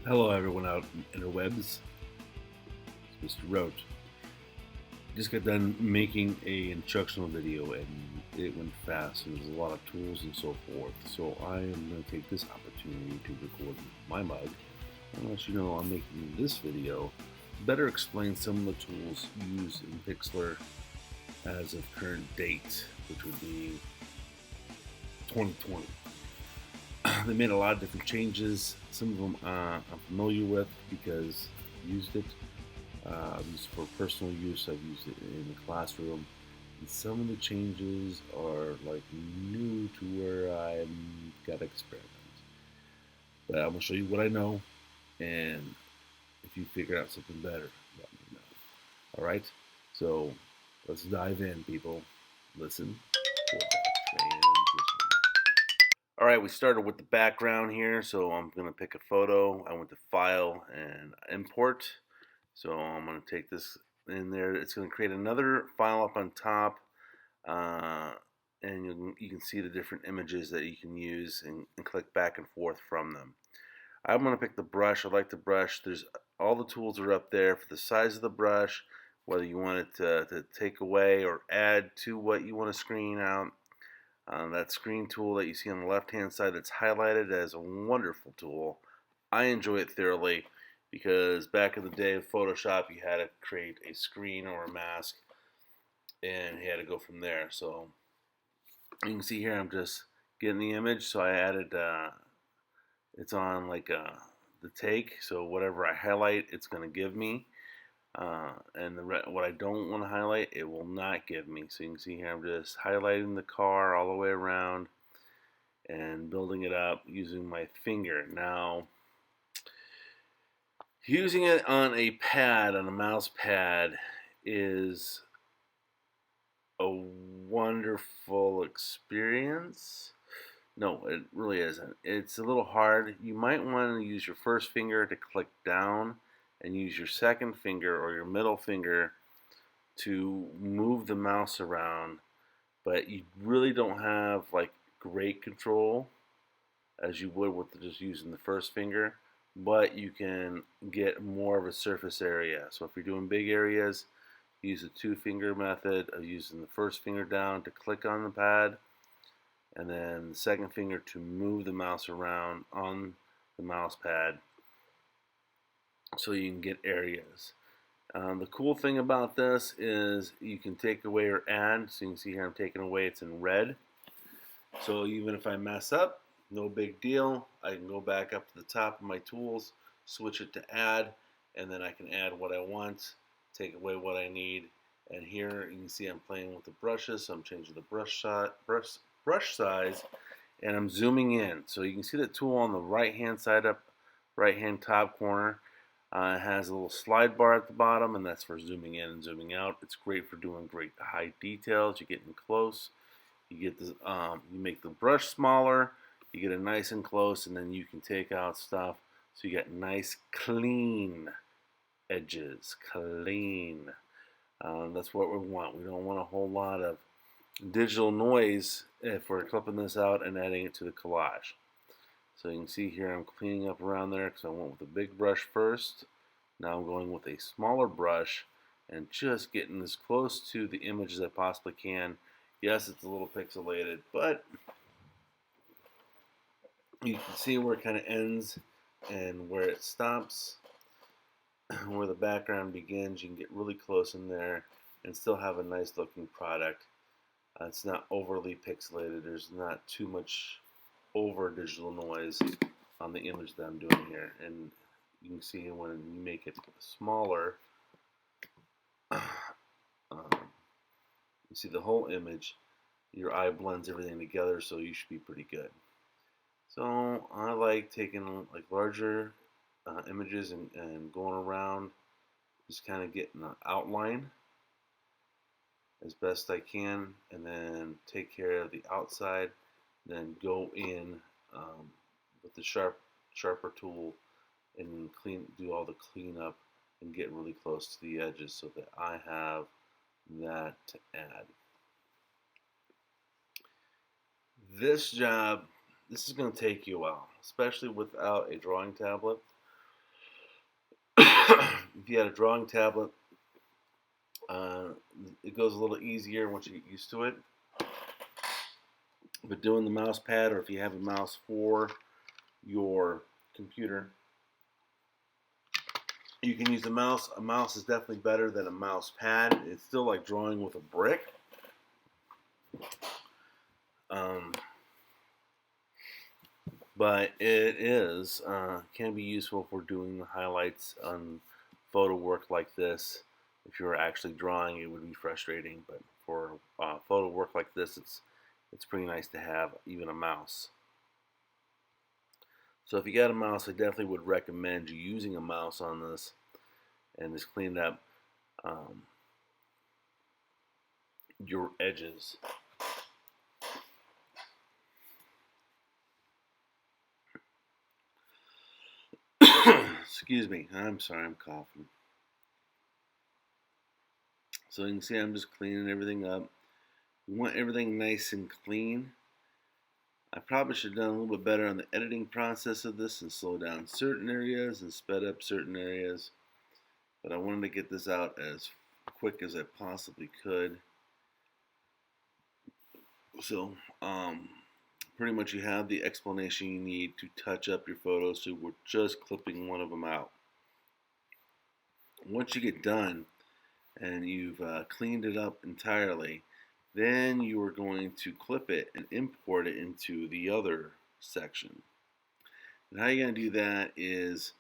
Hello, everyone out in the interwebs. It's Mr. Roate. Just got done making a instructional video, and it went fast, and there's a lot of tools and so forth. So I am going to take this opportunity to record my mug and let you know I'm making this video better explain some of the tools used in Pixlr as of current date, which would be 2020. They made a lot of different changes. Some of them I'm familiar with because I've used it. I've used it for personal use. I've used it in the classroom. And some of the changes are like new to where I'm got to experiment. But I'm gonna show you what I know, and if you figure out something better, let me know. All right. So let's dive in, people. Listen for that transition. All right, we started with the background here, so I'm going to pick a photo. I went to File and Import. So I'm going to take this in there. It's going to create another file up on top, uh, and you can see the different images that you can use and click back and forth from them. I'm going to pick the brush. I like the brush. There's all the tools are up there for the size of the brush, whether you want it to take away or add to what you want to screen out. That screen tool that you see on the left hand side that's highlighted is a wonderful tool. I enjoy it thoroughly because back in the day of Photoshop you had to create a screen or a mask and you had to go from there. So you can see here I'm just getting the image, so I added it's on like the take, so whatever I highlight it's going to give me. And what I don't want to highlight, it will not give me. So you can see here I'm just highlighting the car all the way around and building it up using my finger. Now, using it on a pad, on a mouse pad, is a wonderful experience. No, it really isn't. It's a little hard. You might want to use your first finger to click down and use your second finger or your middle finger to move the mouse around, but you really don't have like great control as you would with just using the first finger, but you can get more of a surface area. So if you're doing big areas, use the two finger method of using the first finger down to click on the pad and then the second finger to move the mouse around on the mouse pad so you can get areas. The cool thing about this is you can take away or add. So you can see here I'm taking away, it's in red. So even if I mess up, no big deal. I can go back up to the top of my tools, switch it to add, and then I can add what I want, take away what I need. And here you can see I'm playing with the brushes, so I'm changing the brush size, and I'm zooming in. So you can see the tool on the right hand side up, right hand top corner. It has a little slide bar at the bottom, and that's for zooming in and zooming out. It's great for doing great high details. You're getting close. You get the you make the brush smaller. You get it nice and close, and then you can take out stuff. So you get nice, clean edges. Clean. That's what we want. We don't want a whole lot of digital noise if we're clipping this out and adding it to the collage. So you can see here I'm cleaning up around there because I went with a big brush first. Now I'm going with a smaller brush and just getting as close to the image as I possibly can. Yes, it's a little pixelated, but you can see where it kind of ends and where it stops, where the background begins. You can get really close in there and still have a nice looking product. It's not overly pixelated. There's not too much over digital noise on the image that I'm doing here. And you can see when you make it smaller, you see the whole image. Your eye blends everything together, so you should be pretty good. So I like taking like larger images and going around, just kind of getting an outline as best I can, and then take care of the outside, then go in with the sharper tool and do all the cleanup and get really close to the edges so that I have that to add. This job, this is going to take you a while, especially without a drawing tablet. if you had a drawing tablet, it goes a little easier once you get used to it. But doing the mouse pad, or if you have a mouse for your computer, you can use the mouse. A mouse is definitely better than a mouse pad. It's still like drawing with a brick. But it is can be useful for doing the highlights on photo work like this. If you're actually drawing, it would be frustrating. But for photo work like this, it's pretty nice to have even a mouse. So if you got a mouse, I definitely would recommend you using a mouse on this and just clean up your edges. Excuse me, I'm sorry, I'm coughing. So you can see I'm just cleaning everything up. You want everything nice and clean. I probably should have done a little bit better on the editing process of this and slow down certain areas and sped up certain areas. But I wanted to get this out as quick as I possibly could. So, pretty much you have the explanation you need to touch up your photos, so we're just clipping one of them out. Once you get done and you've cleaned it up entirely, then you are going to clip it and import it into the other section. And how you're going to do that is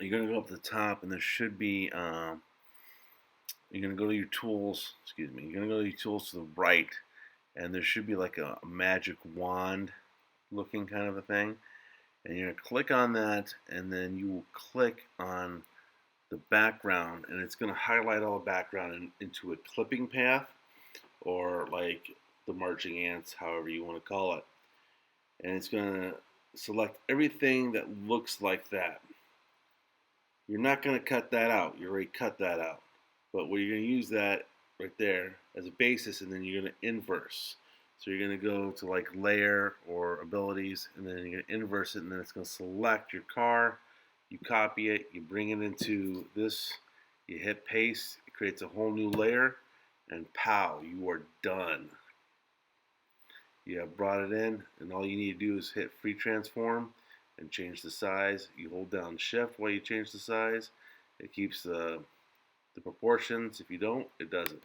you're going to go up to the top, and there should be, you're going to go to your tools, you're going to go to your tools to the right, and there should be like a magic wand looking kind of a thing. And you're going to click on that, and then you will click on the background, and it's going to highlight all the background into a clipping path, or like the marching ants, however you want to call it. And it's going to select everything that looks like that. You're not going to cut that out. You already cut that out. But you're going to use that right there as a basis, and then you're going to inverse. So you're going to go to like layer or abilities, and then you're going to inverse it, and then it's going to select your car. You copy it, you bring it into this, you hit paste, it creates a whole new layer, and pow, you are done. You have brought it in, and all you need to do is hit free transform and change the size. You hold down shift while you change the size. It keeps the proportions. If you don't, it doesn't.